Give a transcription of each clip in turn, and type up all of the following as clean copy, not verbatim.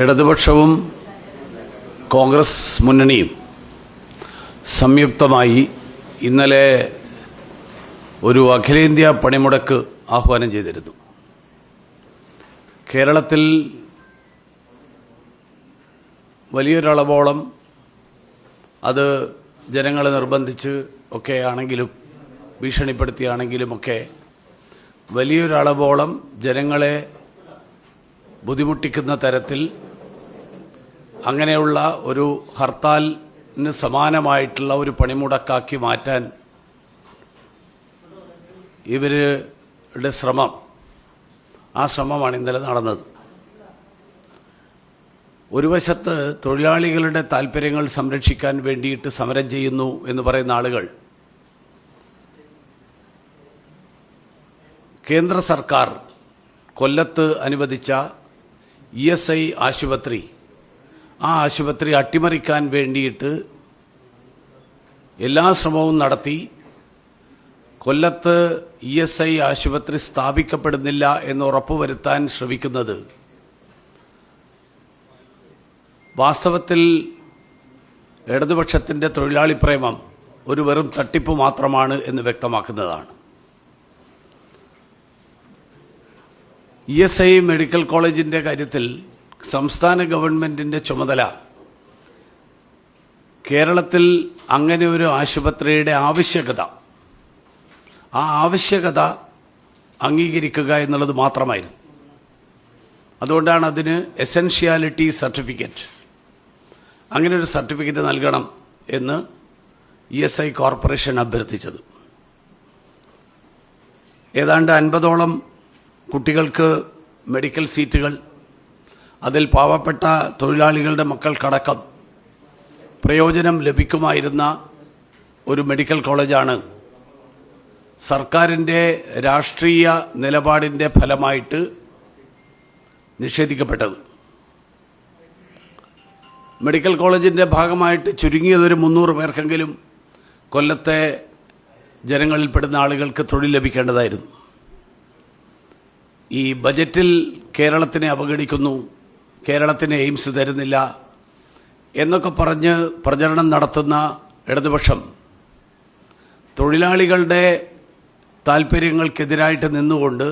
ഇടതുപക്ഷവും കോൺഗ്രസ് മുന്നണിയും സംയുക്തമായി ഇന്നലെ ഒരു അഖിലേന്ത്യാ പണിമുടക്ക് ആഹ്വാനം ചെയ്തിരുന്നു. കേരളത്തിൽ വലിയൊരളവോളം അത് ജനങ്ങളെ നിർബന്ധിച്ച് ഒക്കെ ആണെങ്കിലും ഭീഷണിപ്പെടുത്തിയാണെങ്കിലുമൊക്കെ വലിയൊരളവോളം ജനങ്ങളെ ബുദ്ധിമുട്ടിക്കുന്ന തരത്തിൽ അങ്ങനെയുള്ള ഒരു ഹർത്താലിന് സമാനമായിട്ടുള്ള ഒരു പണിമുടക്കാക്കി മാറ്റാൻ ഇവരുടെ ആ ശ്രമമാണ് ഇന്നലെ നടന്നത്. ഒരു വശത്ത് തൊഴിലാളികളുടെ താൽപ്പര്യങ്ങൾ സംരക്ഷിക്കാൻ വേണ്ടിയിട്ട് സമരം ചെയ്യുന്നു എന്ന് പറയുന്ന ആളുകൾ കേന്ദ്ര സർക്കാർ കൊല്ലത്ത് അനുവദിച്ച ESI ആശുപത്രി, ആ ആശുപത്രി അട്ടിമറിക്കാൻ വേണ്ടിയിട്ട് എല്ലാ ശ്രമവും നടത്തി കൊല്ലത്ത് ESI ആശുപത്രി സ്ഥാപിക്കപ്പെടുന്നില്ല എന്ന് ഉറപ്പുവരുത്താൻ ശ്രമിക്കുന്നത് വാസ്തവത്തിൽ ഇടതുപക്ഷത്തിൻ്റെ തൊഴിലാളി പ്രേമം ഒരു വെറും തട്ടിപ്പ് മാത്രമാണ് എന്ന് വ്യക്തമാക്കുന്നതാണ്. ESI മെഡിക്കൽ കോളേജിൻ്റെ കാര്യത്തിൽ സംസ്ഥാന ഗവൺമെൻറ്റിൻ്റെ ചുമതല കേരളത്തിൽ അങ്ങനെ ഒരു ആശുപത്രിയുടെ ആവശ്യകത അംഗീകരിക്കുക എന്നുള്ളത് മാത്രമായിരുന്നു. അതുകൊണ്ടാണ് അതിന് എസൻഷ്യാലിറ്റി സർട്ടിഫിക്കറ്റ്, അങ്ങനെ ഒരു സർട്ടിഫിക്കറ്റ് നൽകണം എന്ന് ESI കോർപ്പറേഷൻ അഭ്യർത്ഥിച്ചത്. ഏതാണ്ട് 50ഓളം കുട്ടികൾക്ക് മെഡിക്കൽ സീറ്റുകൾ, അതിൽ പാവപ്പെട്ട തൊഴിലാളികളുടെ മക്കൾക്കടക്കം പ്രയോജനം ലഭിക്കുമായിരുന്ന ഒരു മെഡിക്കൽ കോളേജാണ് സർക്കാരിൻ്റെ രാഷ്ട്രീയ നിലപാടിൻ്റെ ഫലമായിട്ട് നിഷേധിക്കപ്പെട്ടത്. മെഡിക്കൽ കോളേജിൻ്റെ ഭാഗമായിട്ട് ചുരുങ്ങിയതൊരു 300 പേർക്കെങ്കിലും കൊല്ലത്തെ ജനങ്ങളിൽപ്പെടുന്ന ആളുകൾക്ക് തൊഴിൽ ലഭിക്കേണ്ടതായിരുന്നു. ഈ ബജറ്റിൽ കേരളത്തിനെ അവഗണിക്കുന്നു, കേരളത്തിന് എയിംസ് തരുന്നില്ല എന്നൊക്കെ പറഞ്ഞ് പ്രചരണം നടത്തുന്ന ഇടതുപക്ഷം തൊഴിലാളികളുടെ താൽപ്പര്യങ്ങൾക്കെതിരായിട്ട് നിന്നുകൊണ്ട്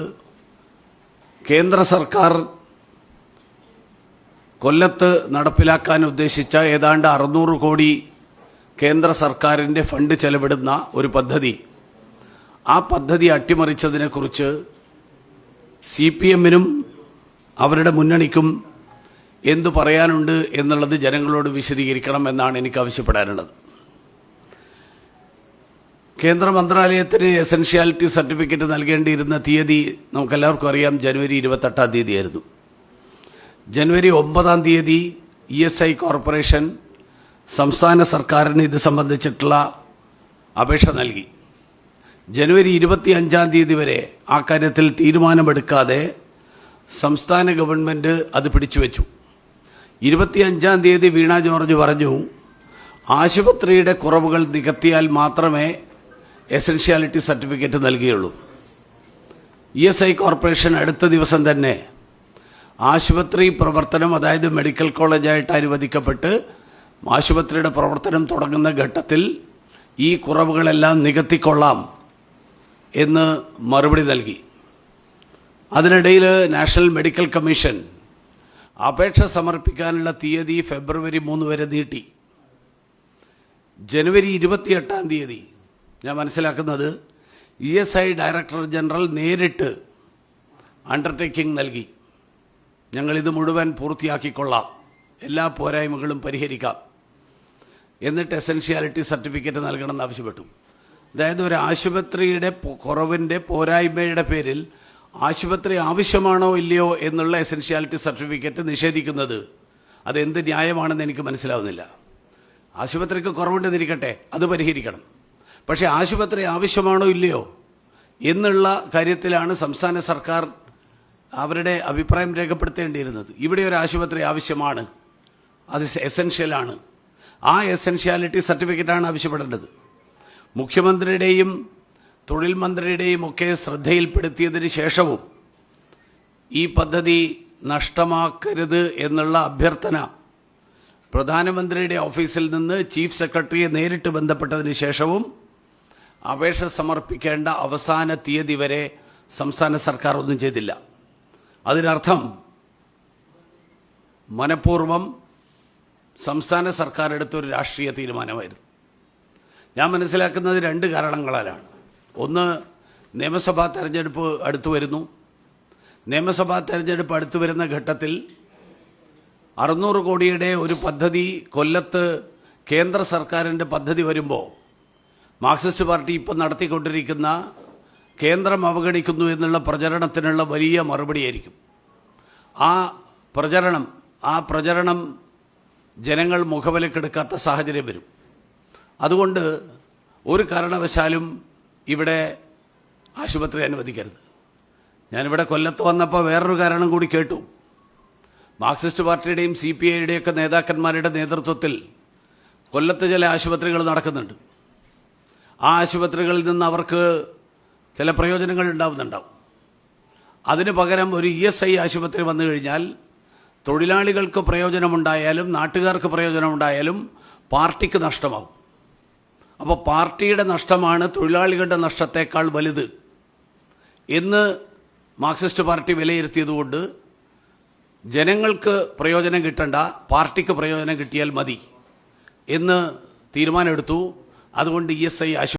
കേന്ദ്ര സർക്കാർ കൊല്ലത്ത് നടപ്പിലാക്കാൻ ഉദ്ദേശിച്ച ഏതാണ്ട് 600 കോടി കേന്ദ്ര സർക്കാരിൻ്റെ ഫണ്ട് ചെലവിടുന്ന ഒരു പദ്ധതി, ആ പദ്ധതി അട്ടിമറിച്ചതിനെക്കുറിച്ച് CPM-നും അവരുടെ മുന്നണിക്കും എന്തു പറയാനുണ്ട് എന്നുള്ളത് ജനങ്ങളോട് വിശദീകരിക്കണം എന്നാണ് എനിക്ക് ആവശ്യപ്പെടാനുള്ളത്. കേന്ദ്ര മന്ത്രാലയത്തിന് എസൻഷ്യാലിറ്റി സർട്ടിഫിക്കറ്റ് നൽകേണ്ടിയിരുന്ന തീയതി നമുക്കെല്ലാവർക്കും അറിയാം, ജനുവരി 28-ാം തീയതിയായിരുന്നു. ജനുവരി 9-ാം തീയതി ESI കോർപ്പറേഷൻ സംസ്ഥാന സർക്കാരിന് ഇത് സംബന്ധിച്ചിട്ടുള്ള അപേക്ഷ നൽകി. ജനുവരി 25-ാം തീയതി വരെ ആ കാര്യത്തിൽ തീരുമാനമെടുക്കാതെ സംസ്ഥാന ഗവൺമെൻറ് അത് പിടിച്ചുവെച്ചു. 25-ാം തീയതി വീണ ജോർജ് പറഞ്ഞു, ആശുപത്രിയുടെ കുറവുകൾ നികത്തിയാൽ മാത്രമേ എസൻഷ്യാലിറ്റി സർട്ടിഫിക്കറ്റ് നൽകുകയുള്ളൂ. ESI കോർപ്പറേഷൻ അടുത്ത ദിവസം തന്നെ ആശുപത്രി പ്രവർത്തനം, അതായത് മെഡിക്കൽ കോളേജായിട്ട് അനുവദിക്കപ്പെട്ട് ആശുപത്രിയുടെ പ്രവർത്തനം തുടങ്ങുന്ന ഘട്ടത്തിൽ ഈ കുറവുകളെല്ലാം നികത്തിക്കൊള്ളാം എന്ന് മറുപടി നൽകി. അതിനിടയിൽ നാഷണൽ മെഡിക്കൽ കമ്മീഷൻ അപേക്ഷ സമർപ്പിക്കാനുള്ള തീയതി ഫെബ്രുവരി 3 വരെ നീട്ടി. ജനുവരി 28-ാം തീയതി ഞാൻ മനസ്സിലാക്കുന്നത് ESI ഡയറക്ടർ ജനറൽ നേരിട്ട് അണ്ടർടേക്കിംഗ് നൽകി, ഞങ്ങളിത് മുഴുവൻ പൂർത്തിയാക്കിക്കൊള്ളാം, എല്ലാ പോരായ്മകളും പരിഹരിക്കാം, എന്നിട്ട് എസൻഷ്യാലിറ്റി സർട്ടിഫിക്കറ്റ് നൽകണമെന്ന് ആവശ്യപ്പെട്ടു. അതായത് ഒരു ആശുപത്രിയുടെ കുറവിൻ്റെ പോരായ്മയുടെ പേരിൽ ആശുപത്രി ആവശ്യമാണോ ഇല്ലയോ എന്നുള്ള എസൻഷ്യാലിറ്റി സർട്ടിഫിക്കറ്റ് നിഷേധിക്കുന്നത് അതെന്ത് ന്യായമാണെന്ന് എനിക്ക് മനസ്സിലാവുന്നില്ല. ആശുപത്രിക്ക് കുറവുണ്ടെന്നിരിക്കട്ടെ, അത് പരിഹരിക്കണം. പക്ഷേ ആശുപത്രി ആവശ്യമാണോ ഇല്ലയോ എന്നുള്ള കാര്യത്തിലാണ് സംസ്ഥാന സർക്കാർ അവരുടെ അഭിപ്രായം രേഖപ്പെടുത്തേണ്ടിയിരുന്നത്. ഇവിടെ ഒരു ആശുപത്രി ആവശ്യമാണ്, അത് എസൻഷ്യലാണ്, ആ എസൻഷ്യാലിറ്റി സർട്ടിഫിക്കറ്റാണ് ആവശ്യപ്പെടേണ്ടത്. മുഖ്യമന്ത്രിയുടെയും തൊഴിൽ മന്ത്രിയുടെയും ഒക്കെ ശ്രദ്ധയിൽപ്പെടുത്തിയതിന് ശേഷവും ഈ പദ്ധതി നഷ്ടമാക്കരുത് എന്നുള്ള അഭ്യർത്ഥന പ്രധാനമന്ത്രിയുടെ ഓഫീസിൽ നിന്ന് ചീഫ് സെക്രട്ടറിയെ നേരിട്ട് ബന്ധപ്പെട്ടതിന് ശേഷവും അപേക്ഷ സമർപ്പിക്കേണ്ട അവസാന തീയതി വരെ സംസ്ഥാന സർക്കാർ ഒന്നും ചെയ്തില്ല. അതിനർത്ഥം മനഃപൂർവ്വം സംസ്ഥാന സർക്കാർ എടുത്തൊരു രാഷ്ട്രീയ തീരുമാനമായിരുന്നു. ഞാൻ മനസ്സിലാക്കുന്നത് രണ്ട് കാരണങ്ങളാലാണ്. ഒന്ന്, നിയമസഭാ തെരഞ്ഞെടുപ്പ് അടുത്തു വരുന്നു. നിയമസഭാ തെരഞ്ഞെടുപ്പ് അടുത്തു വരുന്ന ഘട്ടത്തിൽ 600 കോടിയുടെ ഒരു പദ്ധതി കൊല്ലത്ത് കേന്ദ്ര സർക്കാരിൻ്റെ പദ്ധതി വരുമ്പോൾ മാർക്സിസ്റ്റ് പാർട്ടി ഇപ്പോൾ നടത്തിക്കൊണ്ടിരിക്കുന്ന കേന്ദ്രം അവഗണിക്കുന്നു എന്നുള്ള പ്രചരണത്തിനുള്ള വലിയ മറുപടിയായിരിക്കും. ആ പ്രചരണം ജനങ്ങൾ മുഖവിലക്കെടുക്കാത്ത സാഹചര്യം വരും. അതുകൊണ്ട് ഒരു കാരണവശാലും ഇവിടെ ആശുപത്രി അനുവദിക്കരുത്. ഞാനിവിടെ കൊല്ലത്ത് വന്നപ്പോൾ വേറൊരു കാരണം കൂടി കേട്ടു. മാർക്സിസ്റ്റ് പാർട്ടിയുടെയും CPIയുടെയൊക്കെ നേതാക്കന്മാരുടെ നേതൃത്വത്തിൽ കൊല്ലത്ത് ചില ആശുപത്രികൾ നടക്കുന്നുണ്ട്. ആ ആശുപത്രികളിൽ നിന്ന് അവർക്ക് ചില പ്രയോജനങ്ങൾ ഉണ്ടാവുന്നുണ്ടാവും. അതിന് പകരം ഒരു ESI ആശുപത്രി വന്നു കഴിഞ്ഞാൽ തൊഴിലാളികൾക്ക് പ്രയോജനമുണ്ടായാലും നാട്ടുകാർക്ക് പ്രയോജനമുണ്ടായാലും പാർട്ടിക്ക് നഷ്ടമാവും. അപ്പോൾ പാർട്ടിയുടെ നഷ്ടമാണ് തൊഴിലാളികളുടെ നഷ്ടത്തേക്കാൾ വലുത് എന്ന് മാർക്സിസ്റ്റ് പാർട്ടി വിലയിരുത്തിയതുകൊണ്ട് ജനങ്ങൾക്ക് പ്രയോജനം കിട്ടണ്ട, പാർട്ടിക്ക് പ്രയോജനം കിട്ടിയാൽ മതി എന്ന് തീരുമാനമെടുത്തു. അതുകൊണ്ട് ESI